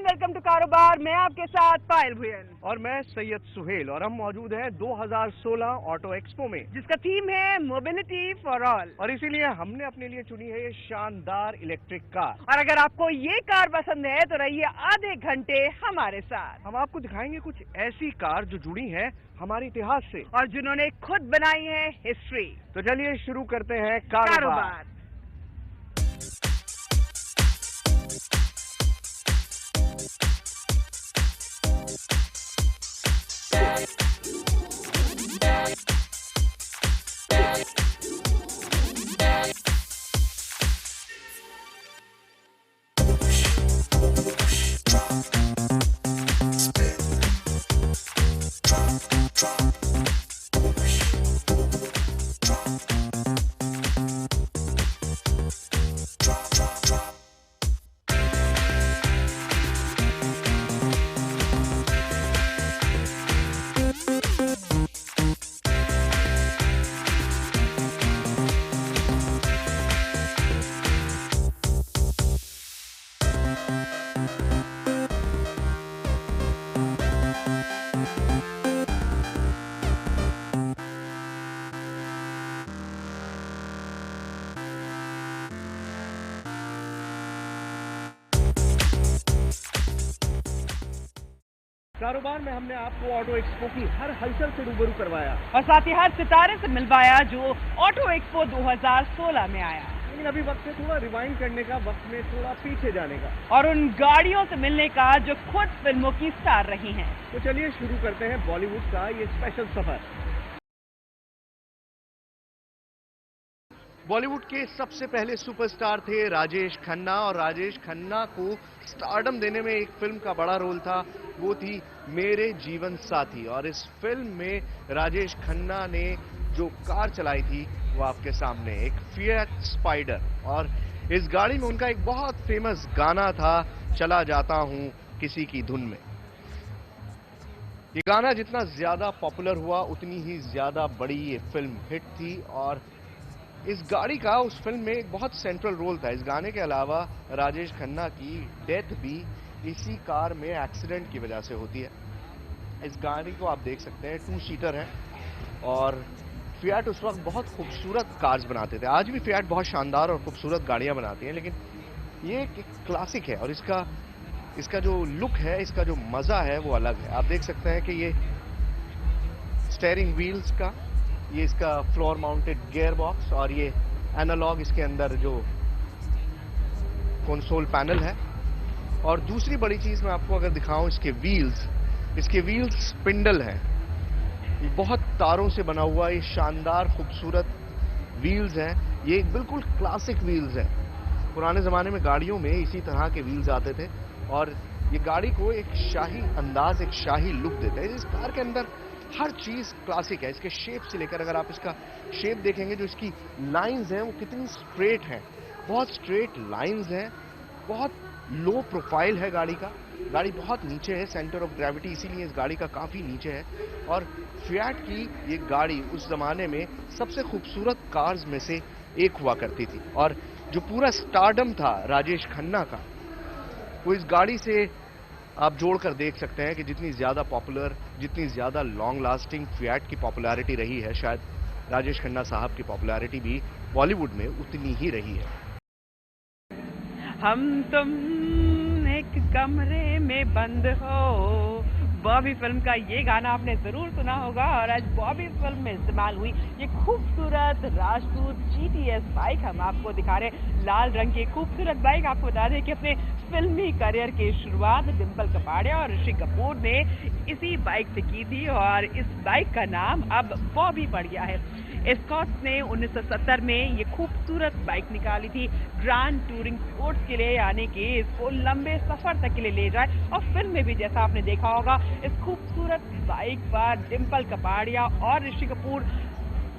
Everyone, welcome to कारोबार। मैं आपके साथ पायल भुयन और मैं सैयद सुहेल और हम मौजूद हैं 2016 ऑटो एक्सपो में, जिसका थीम है मोबिलिटी फॉर ऑल। और इसीलिए हमने अपने लिए चुनी है ये शानदार इलेक्ट्रिक कार। और अगर आपको ये कार पसंद है तो रहिए आधे घंटे हमारे साथ। हम आपको दिखाएंगे कुछ ऐसी कार जो जुड़ी है हमारे इतिहास से और जिन्होंने खुद बनाई है हिस्ट्री। तो चलिए शुरू करते हैं कारोबार। कारोबार में हमने आपको ऑटो एक्सपो की हर हलचल से रूबरू करवाया और साथ ही हर सितारे से मिलवाया जो ऑटो एक्सपो 2016 में आया। लेकिन अभी वक्त है थोड़ा रिवाइंड करने का, वक्त में थोड़ा पीछे जाने का और उन गाड़ियों से मिलने का जो खुद फिल्मों की स्टार रही हैं। तो चलिए शुरू करते हैं बॉलीवुड का ये स्पेशल सफर। बॉलीवुड के सबसे पहले सुपरस्टार थे राजेश खन्ना, और राजेश खन्ना को स्टारडम देने में एक फिल्म का बड़ा रोल था, वो थी मेरे जीवन साथी। और इस फिल्म में राजेश खन्ना ने जो कार चलाई थी वो आपके सामने एक फिएट स्पाइडर, और इस गाड़ी में उनका एक बहुत फेमस गाना था, चला जाता हूं किसी की धुन में। ये गाना जितना ज्यादा पॉपुलर हुआ उतनी ही ज्यादा बड़ी ये फिल्म हिट थी, और इस गाड़ी का उस फिल्म में एक बहुत सेंट्रल रोल था। इस गाने के अलावा राजेश खन्ना की डेथ भी इसी कार में एक्सीडेंट की वजह से होती है। इस गाड़ी को आप देख सकते हैं, 2 सीटर है, और फिएट उस वक्त बहुत खूबसूरत कार्स बनाते थे। आज भी फिएट बहुत शानदार और खूबसूरत गाड़ियां बनाती हैं, लेकिन ये एक क्लासिक है और इसका जो लुक है, इसका जो मजा है वो अलग है। आप देख सकते हैं कि ये स्टीयरिंग व्हील्स का, ये इसका फ्लोर माउंटेड गियर बॉक्स, और ये एनालॉग इसके अंदर जो कंसोल पैनल है। और दूसरी बड़ी चीज मैं आपको अगर दिखाऊं, इसके व्हील्स स्पिंडल है, ये बहुत तारों से बना हुआ ये शानदार खूबसूरत व्हील्स हैं। ये बिल्कुल क्लासिक व्हील्स है। पुराने जमाने में गाड़ियों में इसी तरह के व्हील्स आते थे, और ये गाड़ी को एक शाही अंदाज, एक शाही लुक देते हैं। इस कार के अंदर हर चीज क्लासिक है, इसके शेप से लेकर, अगर आप इसका शेप देखेंगे, जो इसकी लाइंस हैं वो कितनी स्ट्रेट हैं, बहुत स्ट्रेट लाइंस हैं, बहुत लो प्रोफाइल है गाड़ी का। गाड़ी बहुत नीचे है, सेंटर ऑफ ग्रेविटी इसीलिए इस गाड़ी का काफी नीचे है। और फिएट की ये गाड़ी उस जमाने में सबसे खूबसूरत कार्स में से एक हुआ करती थी, और जो पूरा स्टारडम था राजेश खन्ना का, वो इस गाड़ी से आप जोड़कर देख सकते हैं कि जितनी ज्यादा पॉपुलर, जितनी ज्यादा लॉन्ग लास्टिंग फिएट की पॉपुलैरिटी रही है, शायद राजेश खन्ना साहब की पॉपुलैरिटी भी बॉलीवुड में उतनी ही रही है। हम तुम एक कमरे में बंद हो, बॉबी फिल्म का ये गाना आपने जरूर सुना होगा। और आज बॉबी फिल्म में इस्तेमाल हुई ये खूबसूरत राजदूत GTS बाइक हम आपको दिखा रहे हैं। लाल रंग की खूबसूरत बाइक। आपको बता दें कि अपने फिल्मी करियर की शुरुआत डिम्पल कपाड़िया और ऋषि कपूर ने इसी बाइक से की थी, और इस बाइक का नाम अब बॉबी पड़ गया है। एस्कॉर्ट्स ने 1970 में ये खूबसूरत बाइक निकाली थी ग्रैंड टूरिंग स्पोर्ट्स के लिए, यानी कि इसको लंबे सफर तक के लिए ले जाए। और फिल्म में भी जैसा आपने देखा होगा, इस खूबसूरत बाइक पर डिम्पल कपाड़िया और ऋषि कपूर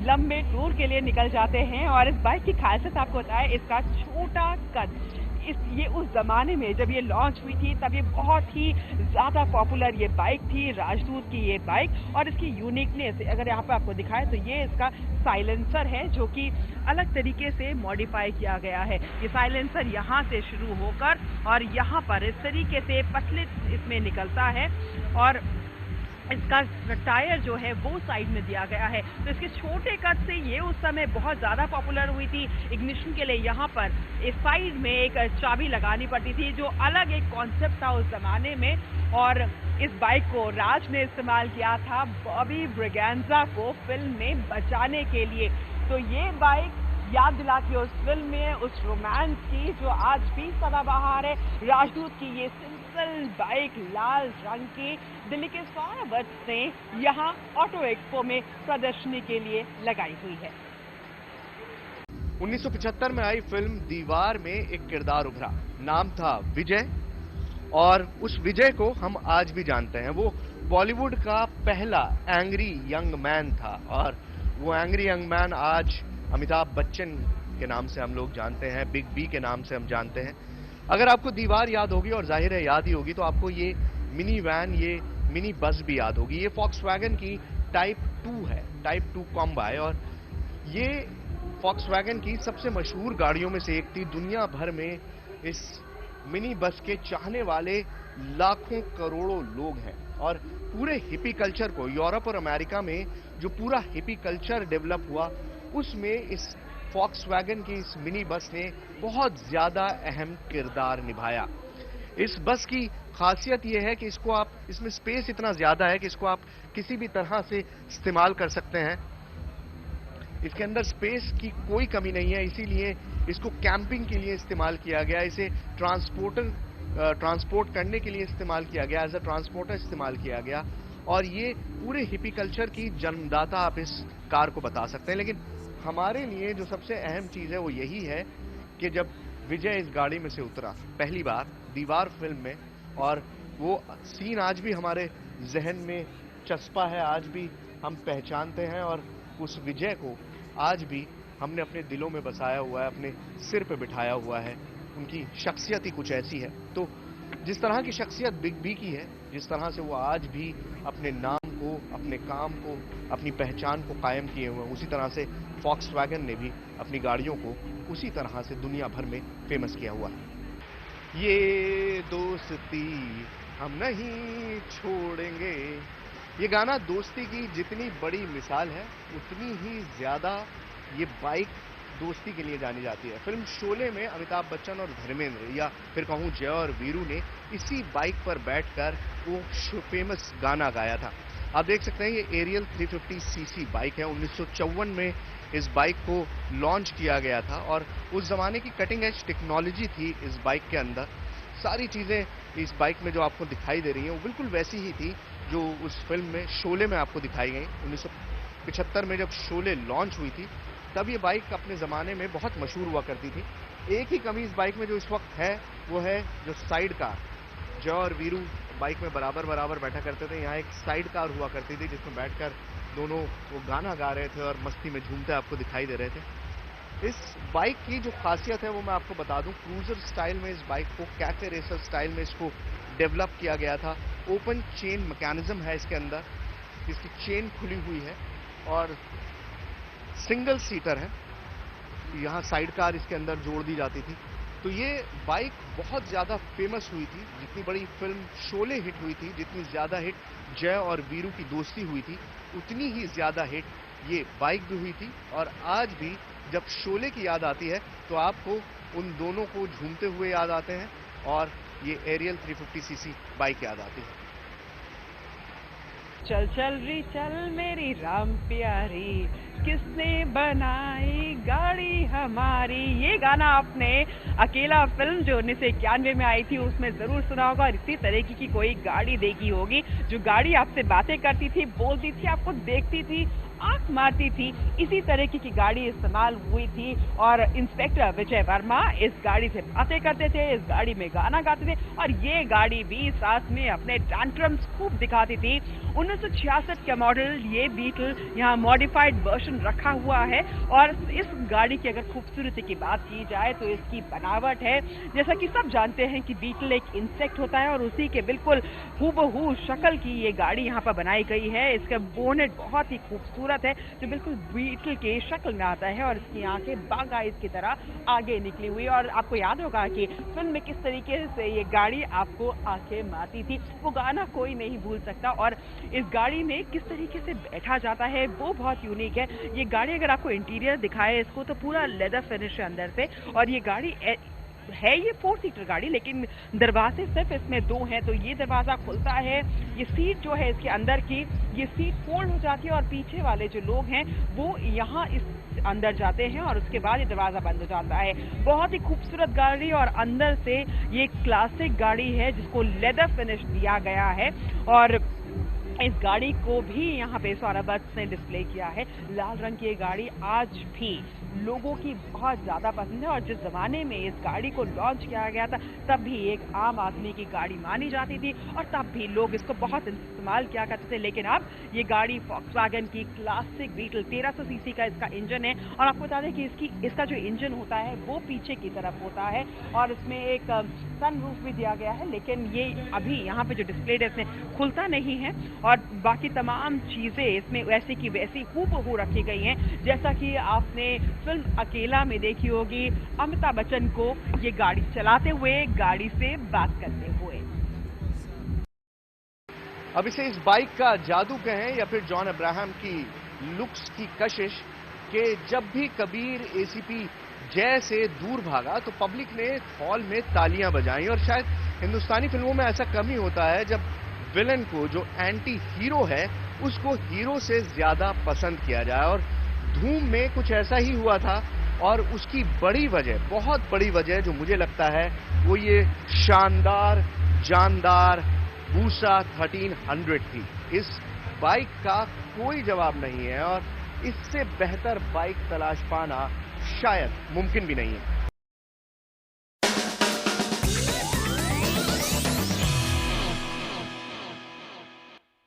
लंबे टूर के लिए निकल जाते हैं। और इस बाइक की खासियत आपको बताएं, इसका छोटा कद। ये उस जमाने में जब ये लॉन्च हुई थी तब ये बहुत ही ज्यादा पॉपुलर ये बाइक थी, राजदूत की ये बाइक। और इसकी यूनिकनेस अगर यहाँ पे आपको दिखाए तो ये इसका साइलेंसर है जो कि अलग तरीके से मॉडिफाई किया गया है। ये साइलेंसर यहाँ से शुरू होकर और यहाँ पर इस तरीके से पतले इसमें निकलता है और इसका टायर जो है वो साइड में दिया गया है। तो इसके छोटे कट से ये उस समय बहुत ज़्यादा पॉपुलर हुई थी। इग्निशन के लिए यहाँ पर इस साइड में एक चाबी लगानी पड़ती थी, जो अलग एक कॉन्सेप्ट था उस ज़माने में। और इस बाइक को राज ने इस्तेमाल किया था बॉबी ब्रिगेंजा को फिल्म में बचाने के लिए। तो ये बाइक याद दिलाती है उस फिल्म में उस रोमांस की जो आज भी सदाबहार है। राजदूत की ये सिंपल बाइक लाल रंग की दिल्ली के 100 वर्ष ने यहाँ ऑटो एक्सपो में प्रदर्शनी के लिए लगाई हुई है। 1975 में आई फिल्म दीवार में एक किरदार उभरा, नाम था विजय, और उस विजय को हम आज भी जानते हैं। वो बॉलीवुड का पहला एंग्री यंग मैन था, और वो एंग्री यंग मैन आज अमिताभ बच्चन के नाम से हम लोग जानते हैं, बिग बी के नाम से हम जानते हैं। अगर आपको दीवार याद होगी, और जाहिर है याद ही होगी, तो आपको ये मिनी वैन, ये मिनी बस भी याद होगी। ये फॉक्सवैगन की टाइप 2 है, टाइप 2 कॉम्बाई, और ये फॉक्सवैगन की सबसे मशहूर गाड़ियों में से एक थी। दुनिया भर में इस मिनी बस के चाहने वाले लाखों करोड़ों लोग हैं, और पूरे हिपी कल्चर को, यूरोप और अमेरिका में जो पूरा हिपी कल्चर डेवलप हुआ, उसमें इस फॉक्सवैगन की इस मिनी बस ने बहुत ज्यादा अहम किरदार निभाया। इस बस की खासियत यह है कि इसमें स्पेस इतना ज्यादा है कि इसको आप किसी भी तरह से इस्तेमाल कर सकते हैं। इसके अंदर स्पेस की कोई कमी नहीं है, इसीलिए इसको कैंपिंग के लिए इस्तेमाल किया गया, इसे ट्रांसपोर्ट करने के लिए इस्तेमाल किया गया, एज अ ट्रांसपोर्टर इस्तेमाल किया गया। और ये पूरे हिपी कल्चर की जन्मदाता आप इस कार को बता सकते हैं। लेकिन हमारे लिए जो सबसे अहम चीज है वो यही है कि जब विजय इस गाड़ी में से उतरा पहली बार दीवार फिल्म में, और वो सीन आज भी हमारे जहन में चस्पा है, आज भी हम पहचानते हैं, और उस विजय को आज भी हमने अपने दिलों में बसाया हुआ है, अपने सिर पे बिठाया हुआ है। उनकी शख्सियत ही कुछ ऐसी है। तो जिस तरह की शख्सियत बिग बी की है, जिस तरह से वो आज भी अपने नाम को, अपने काम को, अपनी पहचान को कायम किए हुए हैं, उसी तरह से फॉक्सवैगन ने भी अपनी गाड़ियों को उसी तरह से दुनिया भर में फेमस किया हुआ है। ये दोस्ती हम नहीं छोड़ेंगे, ये गाना दोस्ती की जितनी बड़ी मिसाल है, उतनी ही ज्यादा ये बाइक दोस्ती के लिए जानी जाती है। फिल्म शोले में अमिताभ बच्चन और धर्मेंद्र, या फिर कहूं जय और वीरू, ने इसी बाइक पर बैठकर वो फेमस गाना गाया था। आप देख सकते हैं ये एरियल 350 सीसी बाइक है। 1954 में इस बाइक को लॉन्च किया गया था, और उस जमाने की कटिंग एज टेक्नोलॉजी थी इस बाइक के अंदर। सारी चीजें इस बाइक में जो आपको दिखाई दे रही हैं वो बिल्कुल वैसी ही थी जो उस फिल्म में शोले में आपको दिखाई गई। 1975 में जब शोले लॉन्च हुई थी, तब ये बाइक अपने ज़माने में बहुत मशहूर हुआ करती थी। एक ही कमी इस बाइक में जो इस वक्त है वो है जो साइड कार। जय और वीरू बाइक में बराबर बराबर बैठा करते थे, यहाँ एक साइड कार हुआ करती थी जिसमें बैठकर दोनों वो गाना गा रहे थे और मस्ती में झूमते आपको दिखाई दे रहे थे। इस बाइक की जो खासियत है वो मैं आपको बता दूं, क्रूजर स्टाइल में इस बाइक को, कैफे रेसर स्टाइल में इसको डेवलप किया गया था। ओपन चेन मैकेनिज्म है इसके अंदर, इसकी चेन खुली हुई है, और सिंगल सीटर है। यहाँ साइड कार इसके अंदर जोड़ दी जाती थी। तो ये बाइक बहुत ज़्यादा फेमस हुई थी। जितनी बड़ी फिल्म शोले हिट हुई थी, जितनी ज़्यादा हिट जय और वीरू की दोस्ती हुई थी, उतनी ही ज़्यादा हिट ये बाइक भी हुई थी। और आज भी जब शोले की याद आती है तो आपको उन दोनों को झूमते हुए याद आते हैं, और ये एरियल 350 सीसी बाइक याद आती है। चल चल री चल मेरी राम प्यारी, किसने बनाई गाड़ी हमारी। ये गाना आपने अकेला फिल्म जो 1991 में आई थी उसमें जरूर सुना होगा, और इसी तरीके की कोई गाड़ी देखी होगी जो गाड़ी आपसे बातें करती थी, बोलती थी, आपको देखती थी, आंख मारती थी। इसी तरीके की गाड़ी इस्तेमाल हुई थी, और इंस्पेक्टर विजय वर्मा इस गाड़ी से बातें करते थे, इस गाड़ी में गाना गाते थे, और ये गाड़ी भी साथ में अपने टैंट्रम्स खूब दिखाती थी। 1966 का मॉडल ये बीटल यहाँ मॉडिफाइड वर्जन रखा हुआ है, और इस गाड़ी की अगर खूबसूरती की बात की जाए तो इसकी बनावट है, जैसा कि सब जानते हैं कि बीटल एक इंसेक्ट होता है, और उसी के बिल्कुल हूबहू शक्ल की ये गाड़ी यहाँ पर बनाई गई है। इसका बोनेट बहुत ही खूबसूरत खूबसूरत है, जो बिल्कुल बीटल के शक्ल में आता है और इसकी आंखें बाघ आइज की तरह आगे निकली हुई। और आपको याद होगा कि फिल्म में किस तरीके से ये गाड़ी आपको आंखें मारती थी, वो गाना कोई नहीं भूल सकता। और इस गाड़ी में किस तरीके से बैठा जाता है वो बहुत यूनिक है। ये गाड़ी अगर आपको इंटीरियर दिखाए इसको तो पूरा लेदर फिनिश है अंदर से। और ये गाड़ी है ये 4 सीटर गाड़ी, लेकिन दरवाजे सिर्फ इसमें 2 हैं। तो ये दरवाज़ा खुलता है, ये सीट जो है इसके अंदर की, ये सीट फोल्ड हो जाती है और पीछे वाले जो लोग हैं वो यहाँ इस अंदर जाते हैं और उसके बाद ये दरवाज़ा बंद हो जाता है। बहुत ही खूबसूरत गाड़ी और अंदर से ये क्लासिक गाड़ी है जिसको लेदर फिनिश दिया गया है। और इस गाड़ी को भी यहाँ पे सौरभ्स ने डिस्प्ले किया है। लाल रंग की ये गाड़ी आज भी लोगों की बहुत ज़्यादा पसंद है। और जिस ज़माने में इस गाड़ी को लॉन्च किया गया था तब भी एक आम आदमी की गाड़ी मानी जाती थी और तब भी लोग इसको बहुत इस्तेमाल किया करते थे। लेकिन अब ये गाड़ी वॉक्सवैगन की क्लासिक बीटल 1300 सीसी का इसका इंजन है। और आपको बता दें कि इसका जो इंजन होता है वो पीछे की तरफ होता है और इसमें एक सन रूफ भी दिया गया है, लेकिन ये अभी यहाँ पे जो डिस्प्ले है इसमें खुलता नहीं है। और बाकी तमाम चीज़ें इसमें वैसी की वैसी हूबहू रखी गई हैं, जैसा कि आपने फिल्म अकेला में देखी होगी अमिताभ बच्चन को ये गाड़ी चलाते हुए, गाड़ी से बात करते हुए। अब इसे इस बाइक का जादू कहें या फिर जॉन अब्राहम की लुक्स की कशिश कि जब भी कबीर एसीपी जय से दूर भागा तो पब्लिक ने हॉल में तालियां बजाई। और शायद हिंदुस्तानी फिल्मों में ऐसा कम ही होता है जब विलन को, जो एंटी हीरो है, उसको हीरो से ज्यादा पसंद किया जाए। और धूम में कुछ ऐसा ही हुआ था और उसकी बड़ी वजह, बहुत बड़ी वजह जो मुझे लगता है वो ये शानदार जानदार बूसा 1300 थी। इस बाइक का कोई जवाब नहीं है और इससे बेहतर बाइक तलाश पाना शायद मुमकिन भी नहीं है।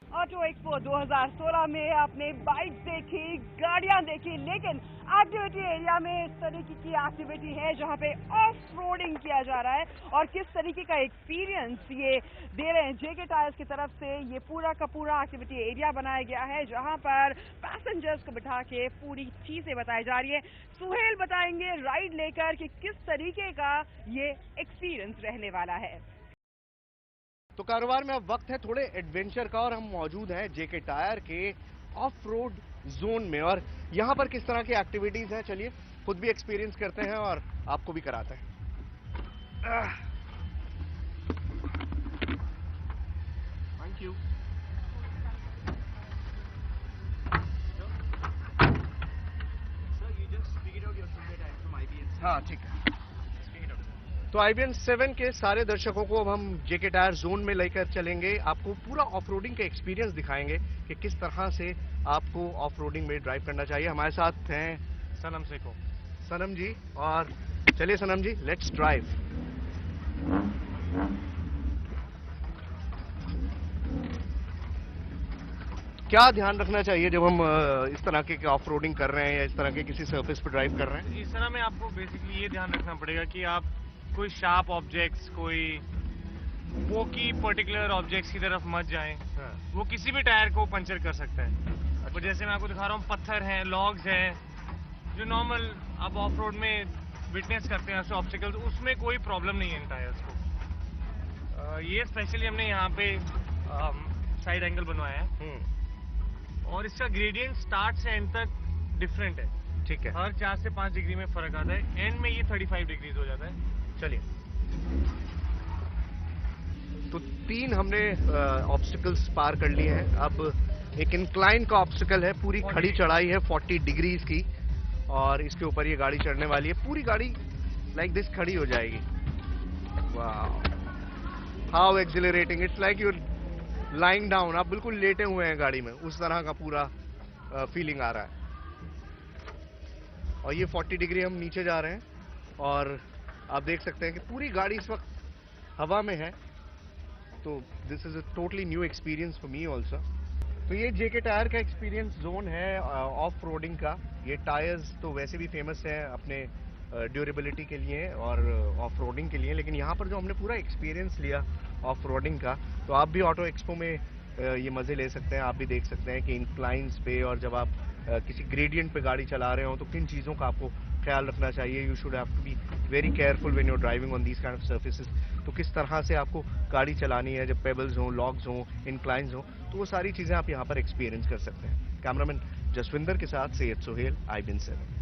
ऑटो एक्सपो 2016 में आपने बाइक देखी, गाड़ियां देखी, लेकिन एक्टिविटी एरिया में इस तरीके की एक्टिविटी है जहां पे ऑफ रोडिंग किया जा रहा है। और किस तरीके का एक्सपीरियंस ये दे रहे हैं जेके टायर्स की तरफ से, ये पूरा का पूरा एक्टिविटी एरिया बनाया गया है जहां पर पैसेंजर्स को बिठा के पूरी चीजें बताई जा रही है। सुहेल बताएंगे राइड लेकर कि किस तरीके का ये एक्सपीरियंस रहने वाला है। तो कारोबार में अब वक्त है थोड़े एडवेंचर का और हम मौजूद हैं जेके टायर के ऑफ रोड जोन में। और यहाँ पर किस तरह की एक्टिविटीज हैं, चलिए खुद भी एक्सपीरियंस करते हैं और आपको भी कराते हैं। Thank you. हाँ ठीक है। तो IBN 7 के सारे दर्शकों को अब हम जेके टायर जोन में लेकर चलेंगे, आपको पूरा ऑफ-रोडिंग का एक्सपीरियंस दिखाएंगे कि किस तरह से आपको ऑफ-रोडिंग में ड्राइव करना चाहिए। हमारे साथ हैं सनम सेको। सनम जी, और चलिए सनम जी, लेट्स ड्राइव। क्या ध्यान रखना चाहिए जब हम इस तरह के ऑफ-रोडिंग कर रहे हैं या इस तरह के किसी सरफेस पर ड्राइव कर रहे हैं? इस तरह में आपको बेसिकली ये ध्यान रखना पड़ेगा कि आप कोई शार्प ऑब्जेक्ट्स, कोई वो की पर्टिकुलर ऑब्जेक्ट्स की तरफ मत जाएं। हाँ। वो किसी भी टायर को पंचर कर सकता है। और जैसे मैं आपको दिखा रहा हूँ, पत्थर हैं, लॉग्स हैं, जो नॉर्मल आप ऑफ रोड में विटनेस करते हैं ऐसे ऑब्स्टिकल्स, उसमें कोई प्रॉब्लम नहीं है इन टायर्स को। ये स्पेशली हमने यहाँ पे साइड एंगल बनवाया है और इसका ग्रेडियंट स्टार्ट से एंड तक डिफरेंट है। ठीक है। हर 4 से 5 डिग्री में फर्क आता है, एंड में ये 35 डिग्रीज हो जाता है। चलिए, तो 3 हमने ऑब्स्टिकल्स पार कर लिए हैं। अब एक इंक्लाइन का ऑब्स्टिकल है, पूरी खड़ी चढ़ाई है 40 डिग्रीज की और इसके ऊपर ये गाड़ी चढ़ने वाली है। पूरी गाड़ी लाइक दिस खड़ी हो जाएगी। वाह, how accelerating, it's like you lying down, आप बिल्कुल लेटे हुए हैं गाड़ी में, उस तरह का पूरा फीलिंग आ रहा है। और ये 40 डिग्री हम नीचे जा रहे हैं और आप देख सकते हैं कि पूरी गाड़ी इस वक्त हवा में है। तो this is a totally new experience for me also. तो ये जेके टायर का एक्सपीरियंस जोन है ऑफ रोडिंग का। ये टायर्स तो वैसे भी फेमस है अपने ड्यूरेबिलिटी के लिए और ऑफ रोडिंग के लिए, लेकिन यहाँ पर जो हमने पूरा एक्सपीरियंस लिया ऑफ रोडिंग का, तो आप भी ऑटो एक्सपो में ये मज़े ले सकते हैं। आप भी देख सकते हैं कि इंक्लाइंस पे और जब आप किसी ग्रेडियंट पे गाड़ी चला रहे हो तो किन चीज़ों का आपको ख्याल रखना चाहिए. You should have to be very careful when you are driving on these kind of surfaces. तो किस तरह से आपको गाड़ी चलानी है जब पेबल्स हो, लॉग्स हो, इंक्लाइंस हो, तो वो सारी चीज़ें आप यहाँ पर एक्सपीरियंस कर सकते हैं. कैमरामैन जसविंदर के साथ सैयद सोहेल, IBN7.